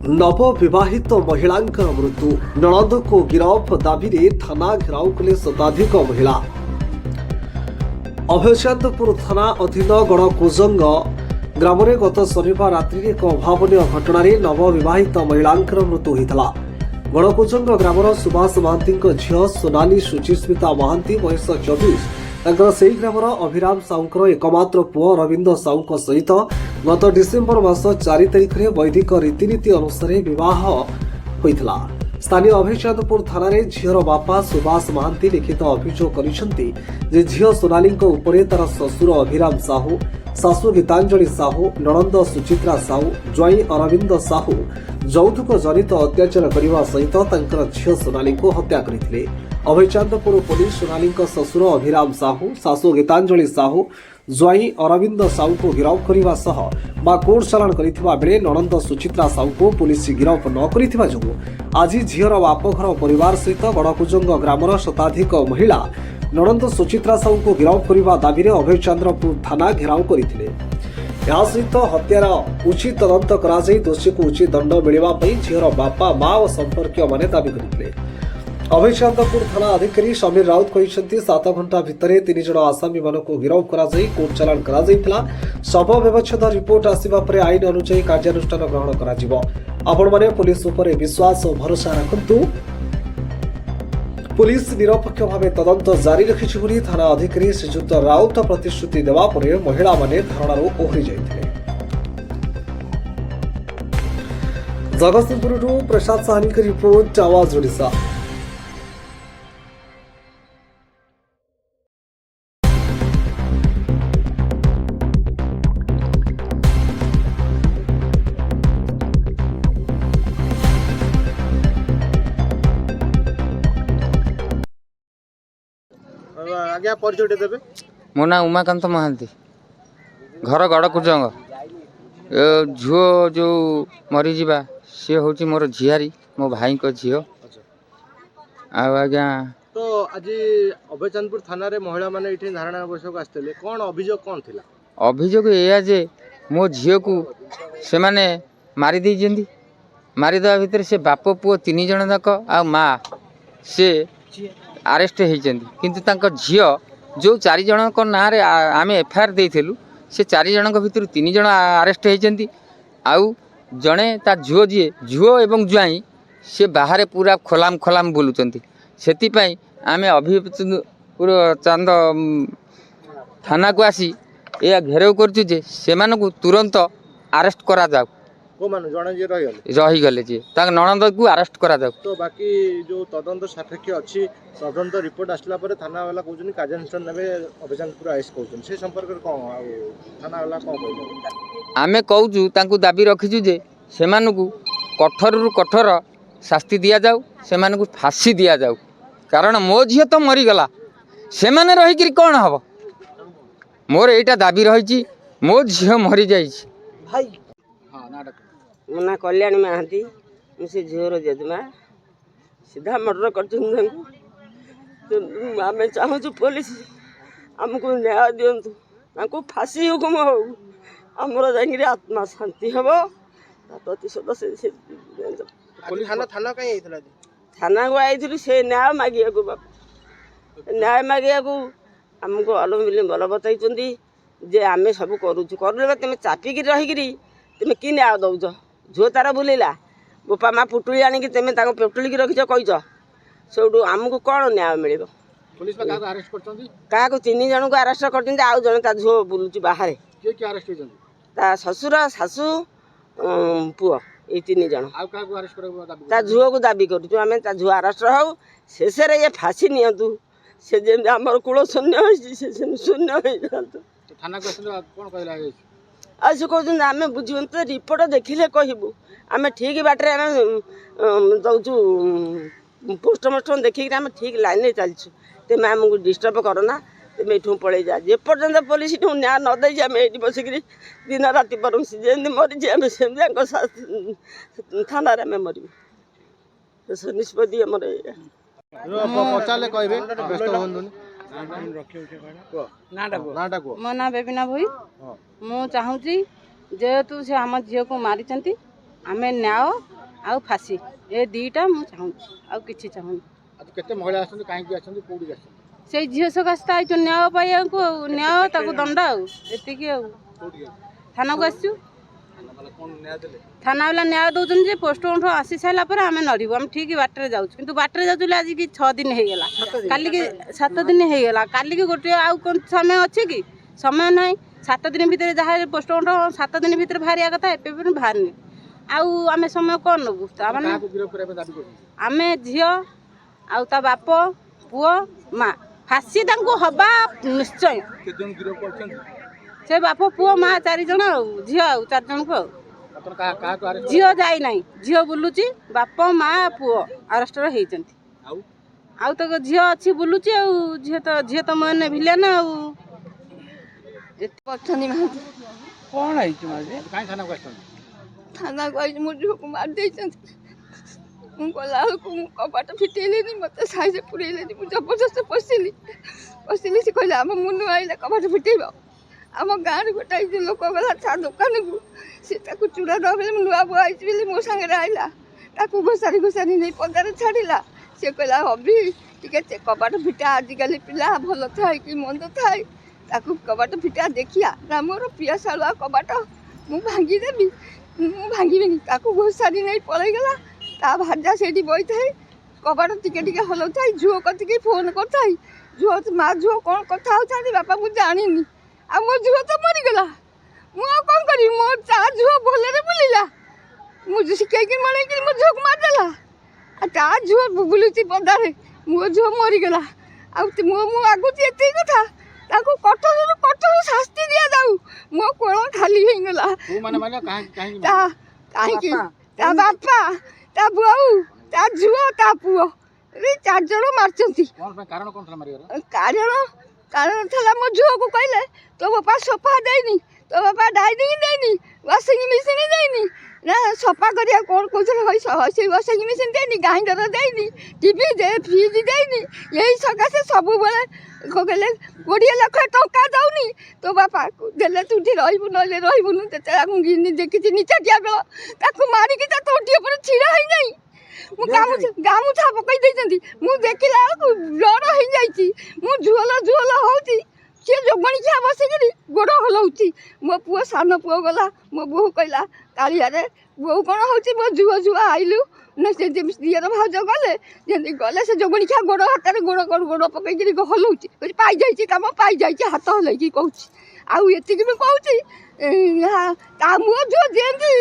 नवविवाहित महिला मृत्यु नणद को गिरफ दाबी थाना घेराव कले शताधिक महिला। अभयचंदपुर थाना अधीन गणकुजंग ग्राम में गत शनिवार रात्रि एक अभावन घटन नवविवाहित महिला मृत्यु होता। गणकुजंग ग्रामर सुभाष महांती झील सोनाली सुचिस्मिता महांती बयस 24 से ग्रामर अभिराम साहूर एकमात्र पुओ रविंद्र साहू सहित गत डिसेम्बर मास 4 तारिख में वैदिक रीतिनीति अनुसार विवाह होता। स्थानीय अभयचंदपुर थाना झीर बापा सुभाष महांती लिखित अभियोग कर झील सोनाली तार शशुर अभिराम साहू, शाशु गीतांजलि साहू, नणंद सुचित्रा साहू, ज्वाई अरविंद साहू यौतुक जनित अत्याचार करने सहित झील सोनाली को हत्या करते। अभयचंदपुर पुलिस सोनाली शशुर अभिराम साहू, शाशु गीतांजलि साहू, ज्वाई अरविंद साहू को गिरफ करने कोर्ट चालाण करथिबा बेले नणंद सुचित्रा साहू को पुलिस गिरफ न करिथिबा जोगु आज झीर बापघर परिवार सहित गणकुजंग ग्रामर शताधिक महिला नणंद सुचित्रा साहू को गिरफ करने दाबी में अभयचंद्रपुर थाना घेराव करथिले। या सहित हत्यार उचित तदंत कराई दोषी को उचित दंड मिलने झीर बापा माँ और संपर्कीय माने दाबी करथिले। अभयचंद्रपुर थाना अधिकारी समीर राउत कहते 7 घंटा भितर 3 जन आसामी मान गिरफ कर कोर्ट चालाण कर शव व्यवच्छेद रिपोर्ट आसवा पर आईन अनुसार कार्यानुष्ठान ग्रहण कर पुलिस उपर विश्वास और भरोसा रखु। पुलिस निरपेक्ष भाव तदंत जारी रखी थाना अधिकारी श्रीजुक्त राउत प्रतिश्रुति देवा पर महिला माने धारणार ओहरी जाइथिले। जगतसिंहपुर प्रसाद साहनी की रिपोर्ट, आवाज ओडिशा। आज्ञा परिचय देबे। मो ना उमाकांत महांती, घर गड़कुजंग। झुओ जो मरीजा सी हूँ मोर झियारी, मो भाई को झील। आज्ञा तो आज अभयचंदपुर थाना रे महिला माने इठी धारणा बसक आस्ते कौन अभियोग कौन थिला? अभियोग एया जे मो झील को से माने मारी देइछन्ती। मारिदेवा भितर से बाप पुओ 3 जन जाक आ माँ से आरेस्ट होइछन्ती। किंतु तांको झियो जो 4 जन को ना रे आमे एफआईआर देइथिलु से 4 जन को भितर 3 जन आरेस्ट होइछन्ती। आउ जणे ता झुओ एवं ज्वाई से बाहर पूरा खोलाम खोलाम बुलुचन्ती। सेति पई आमे अभिपुर चांद थाना को आसी या घेराव करछु जे सेमानकु तुरंत अरेस्ट करा जाऊ। को माने जणे जे रही गले जे ता नणंद को अरेस्ट करा जाऊ। तो बाकी जो तदंत सापेक्ष अछि तदंत रिपोर्ट आसला पर थाना वाला कहउछन कार्यानुष्ठान नेबे अभयचंदपुर आइस कहउछन से संपर्क रे कोन आ थाना वाला कोन कहले? आमे कहउछु तांकु दाबी रखिछु जे सेमानकु कठोररु कठोर शास्ति दिया जाऊ, सेमानकु फांसी दिया जाऊ। कारण मो झियो तो मरी गला, सेमाने रही कि कोन हबो? मोर एटा दाबी रहिछि, मो झियो मरी जाइछि। भाई हां नाटक मो ना कल्याणी महांती, मुझे झीर जेजमा सीधा मर्डर कर। आम चाहूँ पुलिस आमको न्याय दिंतु, फांसी हुकुम हो, आमर जाकि आत्मा शांति हम प्रतिशोध से थाना कहीं थाना को आई से न्याय मागिया को बाप न्याय मागिया को आमको अलमिल बल बताई जे आम सब करुचु तुम चापिकी रहीकि तुम कि न्याय दौच। झुओ तार बुलेला बोपा माँ पुटुली आनिकी तुम पेटुली रखिच कहीच से आमको कौन न्याय मिल? पुलिस क्या 3 जन को अरेस्ट कर आउ जन झुओ बुलूची बाहर। ता शशुर शाशु पुओ ये 3 जन झुओ को दाबी करूँ आम झुओ अरेस्ट हो शेष ये फांसी नियंतु से जमी आम कूल शून्य शून्य हो जातु। आज से कहते आम बुझे तो रिपोर्ट देखिले कहबू आम ठीक बाटे आम दौचु पोस्टमार्टम देखिक आम ठीक लाइन चलचु। तुम आमको डिस्टर्ब करना, तुम ये पलि जा जेपर्यंत पुलिस न्याय न दे आम ये बसिक दिन राति पर जमी मरीजे आम सेम थाना आम मरबू निष्पत्ति आम पचारे कहबे व्यस्त होंदुनी। मो ना बेबिना भई मु चाहूँगी जेहेतु से आम झील को मारी आम न्याय ଆଉ ଫାଶୀ ଏ ଦୁଇଟା ମୁଁ ଚାହୁଁଛି ଆଉ କିଛି ଚାହୁଁନି। ଆଜି କେତେ ମହିଳା ଆସନ୍ତି କାହିଁକି ଆସନ୍ତି କୋଉଠି ଆସନ୍ତି? ସେଇ ଝିଅ ସକାଶେ ଆଇଛୁ ନ୍ୟାୟ ପାଇବାକୁ ଆଉ ନ୍ୟାୟ ତାକୁ ଦଣ୍ଡ ଆଉ ଏତିକି ଆଉ ଥାନାକୁ ଆସିଛୁ। ଥାନା ବାଲା ନ୍ୟାୟ ଦେଉଛନ୍ତି ଯେ ପୋଷ୍ଟମର୍ଟମ ଆସି ସାରିଲା ପରେ ଆମେ ନଡ଼ିବୁ। ଆମେ ଠିକ୍ ବାଟରେ ଯାଉଛୁ କିନ୍ତୁ ବାଟରେ ଯାଉଛୁ ଆଜିକି 6 ଦିନ ହେଇଗଲା, କାଲିକି 7 ଦିନ ହେଇଗଲା, କାଲିକି ଗୋଟିଏ ଆଉ କ'ଣ ସମୟ ଅଛି କି? ସମୟ ନାହିଁ। 7 ଦିନ ଭିତରେ ଯାହା ପୋଷ୍ଟମର୍ଟମ 7 ଦିନ ଭିତରେ ବାହାରିବା କଥା ଏବେ ବି ବାହାରିନି। ଆଉ ଆମେ ସମୟ କ'ଣ ନେବୁ? ତାମାନେ ଆମେ ଝିଅ ଆଉ ତା ବାପ ପୁଅ ମା ଫାଶୀ ତାଙ୍କୁ ହବା ନିଶ୍ଚୟ। ସେ ବାପ ପୁଅ ମା 4 ଜଣ ଆଉ ଝିଅ ଆଉ 4 ଜଣଙ୍କୁ ଆଉ ଝିଅ ଯାଇନାହିଁ, ଝିଅ ବୁଲୁଛି, ବାପ ମା ପୁଅ ଆରେଷ୍ଟରେ ହେଇଛନ୍ତି। ଆଉ ତ ଝିଅ ଅଛି ବୁଲୁଛି ଆଉ ଝିଅ ତ ମାନେ ଭିଲେନ ଆଉ ଅଛନ୍ତି ମହାନ୍ତି। କ'ଣ ହେଇଛି ଥାନାକୁ ଆଇଛି ମୋ ଝିଅକୁ ମାରି ଦେଇଛନ୍ତି। ମୁଁ ଗଲା ବେଳକୁ ମୁଁ କବାଟ ଫିଟେଇଲିନି, ମୋତେ ସାଇଜରେ ପୁରେଇଲେନି, ମୁଁ ଜବରଦସ୍ତ ପଶିଲି। ସେ କହିଲେ ଆମ ମୁନୁ ଆଇଲେ କବାଟ ଫିଟେଇବ। ଆମ ଗାଁରେ ଗୋଟାଏ ଲୋକ ଗଲା ଚା ଦୋକାନକୁ, ସେ ତାକୁ ଚୂଡ଼ା ଦେବା ବୋଲି ମୁଁ ନୂଆ ବୁଆ ଆଇଛି ବୋଲି ମୋ ସାଙ୍ଗରେ ଆଇଲା, ତାକୁ ଘୋଷାରି ନେଇ ପଦାରେ ଛାଡ଼ିଲା। ସେ କହିଲା ହବି ଟିକେ କବାଟ ଫିଟା, ଆଜିକାଲି ପିଲା ଭଲ ଥାଏ କି ମନ୍ଦ ଥାଏ, ତାକୁ କବାଟ ଫିଟା ଦେଖିଆ ନା ମୋର ପିଆଶାଳୁଆ କବାଟ ମୁଁ ଭାଙ୍ଗିଦେବି, ମୁଁ ଭାଙ୍ଗିବିନି। ତାକୁ ଘୋଷାରି ନେଇ ପଳେଇଗଲା। ତା ଭାଜା ସେଇଠି ବଇଥାଏ, କବାଟ ଟିକେ ହଲଉଥାଏ, ଝୁଅ କତିକି ଫୋନ୍ କରିଥାଏ। ମା ଝୁଅ କ'ଣ କଥା ହେଉଥାନ୍ତି ବାପା ମୁଁ ଜାଣିନି। ଆଉ ମୋ ଝୁଅ ତ ମରିଗଲା, ମୁଁ ଆଉ କ'ଣ କରିବି? ମୋ ତା ଝୁଅ ଭଲରେ ବୁଲିଲା, ମୁଁ ଶିଖେଇକି ମଣେଇକି ମୋ ଝୁଅକୁ ମାରିଦେଲା। ଆଉ ତା ଝୁଅ ବୁଲୁଛି ପଦାରେ, ମୋ ଝୁଅ ମରିଗଲା। ଆଉ ମୁଁ ଆଗୁଛି ଏତିକି କଥା, ତାକୁ କଠୋରରୁ କଠୋର ଶାସ୍ତି ଦିଆଯାଉ। ମୋ କୋଳ ଖାଲି ହେଇଗଲା। କାହିଁକି ତା ବାପା, ତା ବୋଉ, ତା ଝୁଅ, ତା ପୁଅ 4 ଜଣ ମାରିଛନ୍ତି। କାରଣ ଥିଲା ମୋ ଝୁଅକୁ କହିଲେ ତୋ ବାପା ସୋଫା ଦେଇନି, ତୋ ବାପା ଡାଇନିଂ ଦେଇନି, ୱାସିଂ ମେସିନ୍ ଦେଇନି, ନା ସଫା କରିବା କ'ଣ କହୁଥିଲେ ସେଇ ୱାସିଂ ମେସିନ୍ ଦେଇନି, ଗ୍ରାଇଣ୍ଡର ଦେଇନି, ଟିଭି ଫ୍ରିଜ୍ ଦେଇନି। ଏଇ ସକାଶେ ସବୁବେଳେ କହିଲେ 20 ଲକ୍ଷ ଟଙ୍କା ଦଉନି, ତୋ ବାପା ଦେଲେ ତୁ ଏଠି ରହିବୁ ନହେଲେ ରହିବୁନୁ। ଯେତେବେଳେ ଦେଖିଛି ନିଚାଟିଆ ବେଳ ତାକୁ ମାରିକି ତା ତଣ୍ଟି ଉପରେ ଛିଡ଼ା ହେଇଯାଇ ମୁଁ ଗାମୁଛା ପକାଇ ଦେଇଛନ୍ତି। ମୁଁ ଦେଖିଲା ବେଳକୁ ବ୍ଲଡ଼ ହେଇଯାଇଛି। ମୁଁ ଝୁଅଲ ହେଉଛି, ସିଏ ଯୋଗଣିଖିଆ ବସିକିରି ଗୋଡ଼ ହଲଉଛି। ମୋ ପୁଅ ସାନ ପୁଅ ଗଲା, ମୋ ବୋହୂ କହିଲା କାଳିଆରେ ବୋଉ କ'ଣ ହେଉଛି? ମୋ ଝୁଅ ଆଇଲୁ ନା ସେ ଦିଅର ଭାଉଜ ଗଲେ, ଯେମିତି ଗଲେ ସେ ଯୋଗଣିଖିଆ ଗୋଡ଼ ହାତରେ ଗୋଡ଼ ପକେଇକିରି ହଲଉଛି, ପାଇଯାଇଛି କାମ ପାଇଯାଇଛି, ହାତ ହଲେଇକି କହୁଛି। ଆଉ ଏତିକି ବି କହୁଛି ତା ମୋ ଝୁଅ ଯେମିତି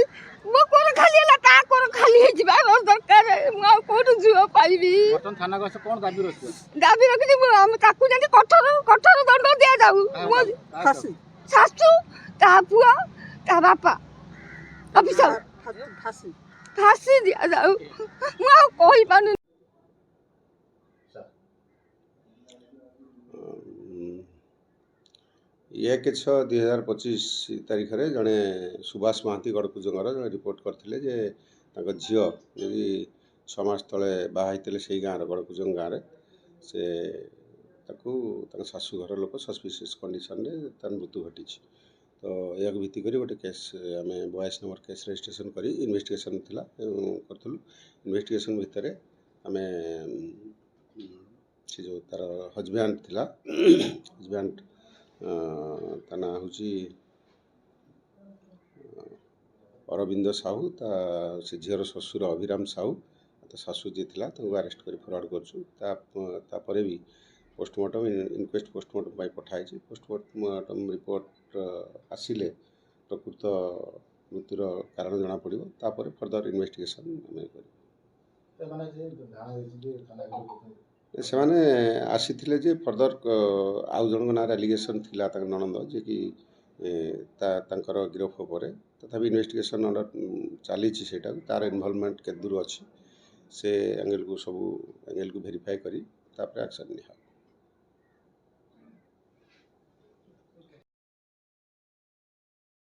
ମୋ କୋର ଖାଲି ହେଲା ତା କୋର ଖାଲି ହେଇଯିବା ଦରକାର। ମୁଁ ଆଉ କୋଉଠୁ ଝୁଅ ପାଇବି? ଦାବି ରଖିଛି ଆମେ ତାକୁ ଯେମିତି କଠୋର ଦଣ୍ଡ ଦିଆଯାଉ। ଶାଶୁ, ତା ପୁଅ, ତା ବାପା ଅଫିସର ଫାଶୀ ଦିଆଯାଉ। ମୁଁ ଆଉ କହିପାରୁନି। ये किछ 2025 तारिखरे जड़े सुभाष महांती गड़कुजंगर जड़े रिपोर्ट करते जे झील जी 6 मास तले बाहर से गाँव गड़कुजंग गाँव से शाशु घर लोक सस्पिशियस कंडीशन रे तार मृत्यु घटी। तो या भित्तिक गोटे केस आम 22 नंबर केस रजिस्ट्रेशन कर इन्वेस्टिगेशन करूँ। इन्वेस्टिगेशन भितर आम से जो तार हजबैंड थिला हजबैंड ता ना हूँ अरविंद साहू, से झीर ससुर अभिराम साहू, शाशु जी था अरेस्ट कर फरवर्ड कर भी पोस्टमार्टम इनक्वेस्ट पोस्टमार्टम पठाई। पोस्टमार्टम रिपोर्ट आसिले प्रकृत मृत्युर कारण जना पड़ो, तापर फर्दर इन्वेस्टिगेशन से मैंने आसी जे फर्दर आउ जन ना एलिगेशन थिला ननंद जे कि तांकर गिरफ पर तथापि इन्वेस्टिगेशन चली तार इनवॉल्वमेंट के दूर अच्छी से एंगल को सब एंगल को वेरीफाई करी एक्शन निया।